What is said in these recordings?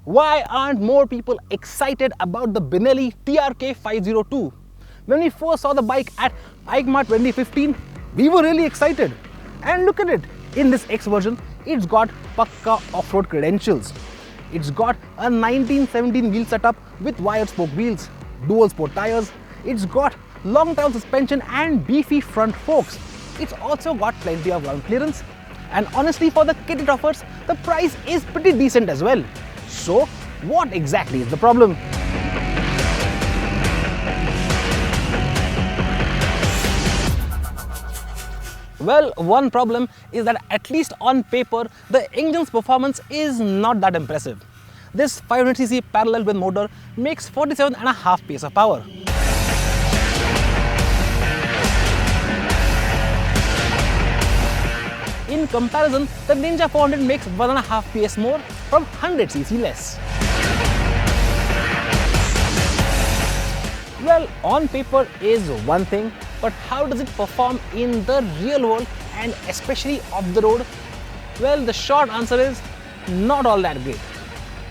Why aren't more people excited about the Benelli TRK 502? When we first saw the bike at EICMA 2015, we were really excited. And look at it, in this X version, it's got Pakka off-road credentials. It's got a 1917 wheel setup with wired spoke wheels, dual sport tires. It's got long travel suspension and beefy front forks. It's also got plenty of ground clearance. And honestly, for the kit it offers, the price is pretty decent as well. So, what exactly is the problem? Well, one problem is that at least on paper, the engine's performance is not that impressive. This 500cc parallel twin motor makes 47.5 PS of power. In comparison, the Ninja 400 makes 1.5 PS more from 100cc less. Well, on paper is one thing, but how does it perform in the real world and especially off the road? Well, the short answer is not all that great.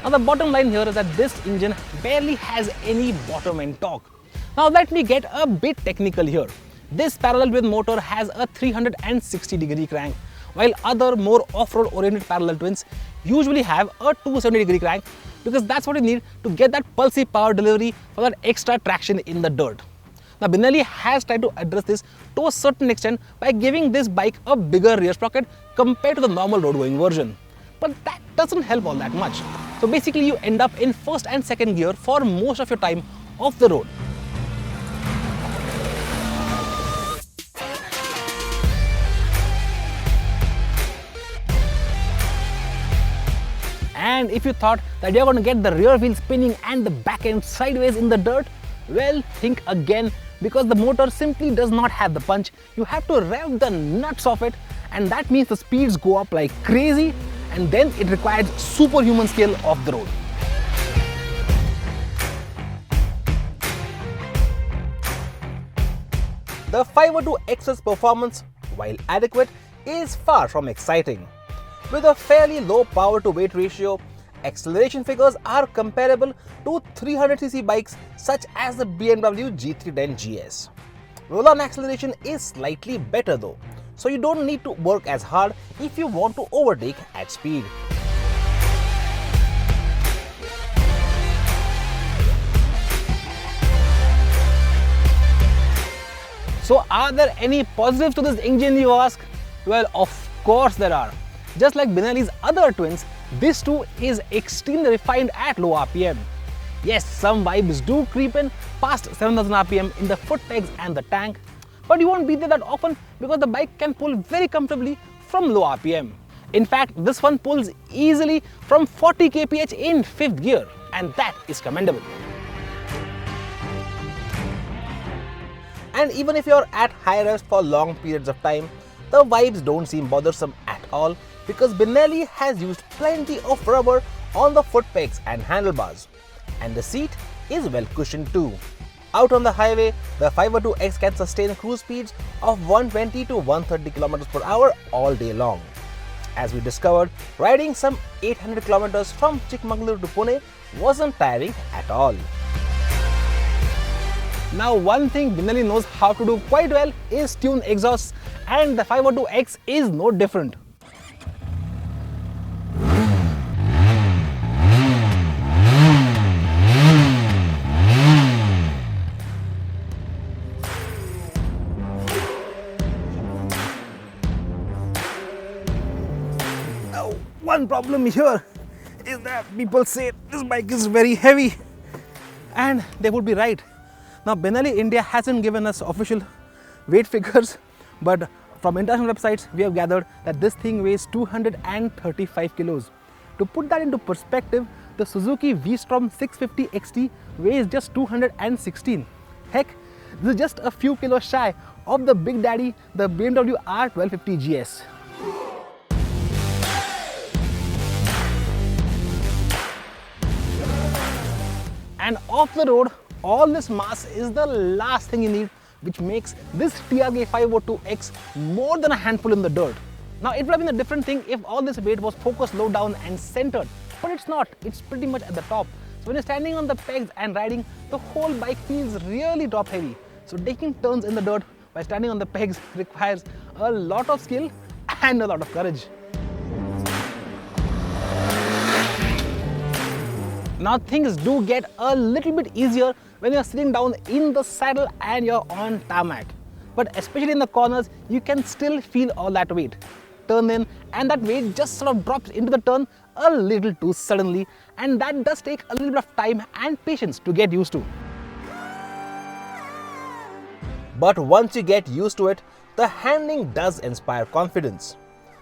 Now, the bottom line here is that this engine barely has any bottom end torque. Now, let me get a bit technical here. This parallel twin motor has a 360-degree crank, while other more off-road oriented parallel twins usually have a 270-degree crank, because that's what you need to get that pulsy power delivery for that extra traction in the dirt. Now, Benelli has tried to address this to a certain extent by giving this bike a bigger rear sprocket compared to the normal road-going version. But that doesn't help all that much. So basically, you end up in first and second gear for most of your time off the road. And if you thought that you're going to get the rear wheel spinning and the back end sideways in the dirt, well, think again, because the motor simply does not have the punch. You have to rev the nuts off it, and that means the speeds go up like crazy, and then it requires superhuman skill off the road. The 502X's performance, while adequate, is far from exciting. With a fairly low power to weight ratio, acceleration figures are comparable to 300cc bikes such as the BMW G310 GS. Roll-on acceleration is slightly better though, so you don't need to work as hard if you want to overtake at speed. So are there any positives to this engine, you ask? Well, of course there are. Just like Benelli's other twins, this too is extremely refined at low RPM. Yes, some vibes do creep in past 7000 RPM in the foot pegs and the tank, but you won't be there that often because the bike can pull very comfortably from low RPM. In fact, this one pulls easily from 40 kph in 5th gear, and that is commendable. And even if you're at high revs for long periods of time, the vibes don't seem bothersome at all, because Benelli has used plenty of rubber on the foot pegs and handlebars, and the seat is well cushioned too. Out on the highway, the 502X can sustain cruise speeds of 120 to 130 km per hour all day long. As we discovered, riding some 800 km from Chikamagalur to Pune wasn't tiring at all. Now, one thing Benelli knows how to do quite well is tune exhausts, and the 502X is no different. Now, one problem here is that people say this bike is very heavy, and they would be right. Now, Benelli India hasn't given us official weight figures, but from international websites, we have gathered that this thing weighs 235 kilos. To put that into perspective, the Suzuki V-Strom 650 XT weighs just 216. Heck, this is just a few kilos shy of the big daddy, the BMW R1250 GS. And off the road, all this mass is the last thing you need, which makes this TRK 502X more than a handful in the dirt. Now, it would have been a different thing if all this weight was focused low down and centered, but it's not. It's pretty much at the top. So when you're standing on the pegs and riding, the whole bike feels really top heavy. So taking turns in the dirt while standing on the pegs requires a lot of skill and a lot of courage. Now things do get a little bit easier when you're sitting down in the saddle and you're on tarmac. But especially in the corners, you can still feel all that weight. Turn in and that weight just sort of drops into the turn a little too suddenly, and that does take a little bit of time and patience to get used to. But once you get used to it, the handling does inspire confidence.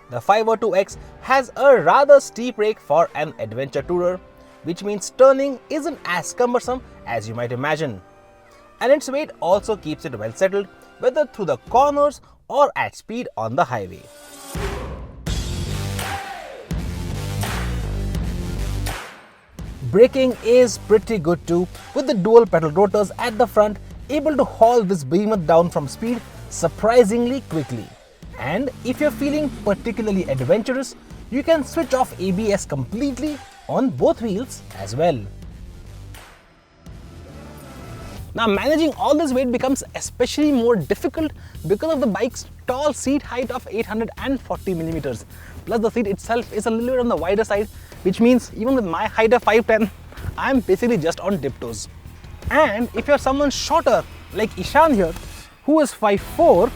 The 502X has a rather steep rake for an adventure tourer, which means turning isn't as cumbersome as you might imagine. And its weight also keeps it well settled, whether through the corners or at speed on the highway. Braking is pretty good too, with the dual pedal rotors at the front able to haul this behemoth down from speed surprisingly quickly. And if you're feeling particularly adventurous, you can switch off ABS completely on both wheels as well. Now managing all this weight becomes especially more difficult because of the bike's tall seat height of 840 millimeters. Plus the seat itself is a little bit on the wider side, which means even with my height of 5'10", I'm basically just on tiptoes. And if you're someone shorter like Ishan here, who is 5'4",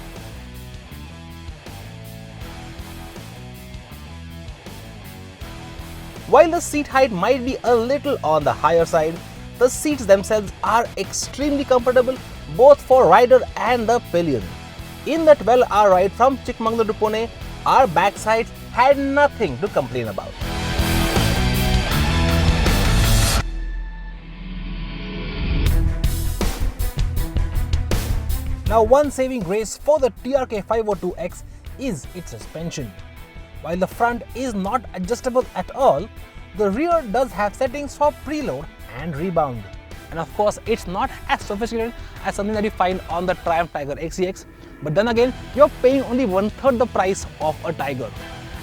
while the seat height might be a little on the higher side, the seats themselves are extremely comfortable both for rider and the pillion. In the 12-hour ride from Chikamagalur to Pune, our backsides had nothing to complain about. Now one saving grace for the TRK 502X is its suspension. While the front is not adjustable at all, the rear does have settings for preload and rebound. And of course, it's not as sophisticated as something that you find on the Triumph Tiger XCX, but then again, you're paying only 1/3 the price of a Tiger.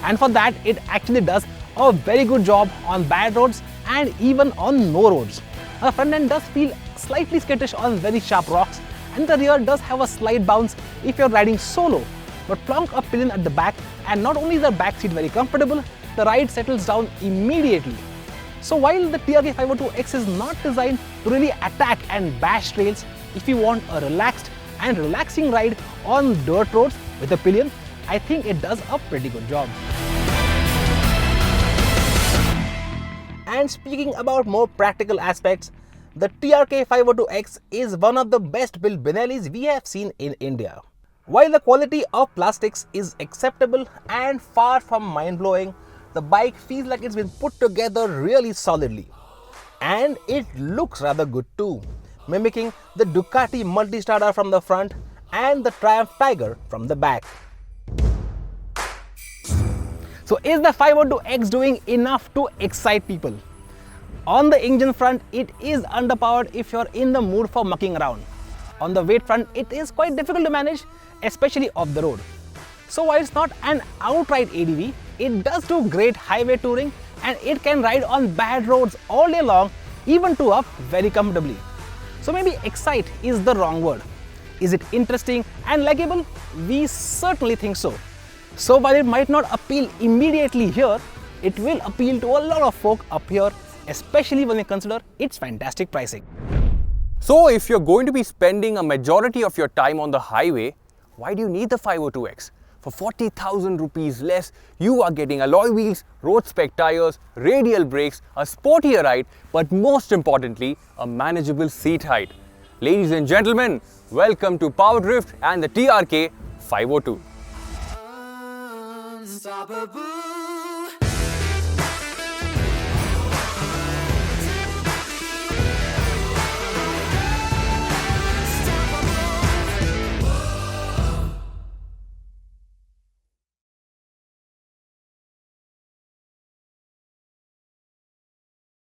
And for that, it actually does a very good job on bad roads and even on no roads. Now, the front end does feel slightly skittish on very sharp rocks, and the rear does have a slight bounce if you're riding solo. But plonk a pillion at the back, and not only is the back seat very comfortable, the ride settles down immediately. So while the TRK 502X is not designed to really attack and bash trails, if you want a relaxed and relaxing ride on dirt roads with a pillion, I think it does a pretty good job. And speaking about more practical aspects, the TRK 502X is one of the best built Benellis we have seen in India. While the quality of plastics is acceptable and far from mind-blowing, the bike feels like it's been put together really solidly. And it looks rather good too, mimicking the Ducati Multistrada from the front and the Triumph Tiger from the back. So is the 502X doing enough to excite people? On the engine front, it is underpowered if you're in the mood for mucking around. On the weight front, it is quite difficult to manage, especially off the road. So while it's not an outright ADV, it does do great highway touring, and it can ride on bad roads all day long, even two up very comfortably. So maybe excite is the wrong word. Is it interesting and likable? We certainly think so. So while it might not appeal immediately here, it will appeal to a lot of folk up here, especially when you consider its fantastic pricing. So if you're going to be spending a majority of your time on the highway, why do you need the 502X? For 40,000 rupees less, you are getting alloy wheels, road spec tires, radial brakes, a sportier ride, but most importantly, a manageable seat height. Ladies and gentlemen, welcome to Power Drift and the TRK 502. Unstoppable.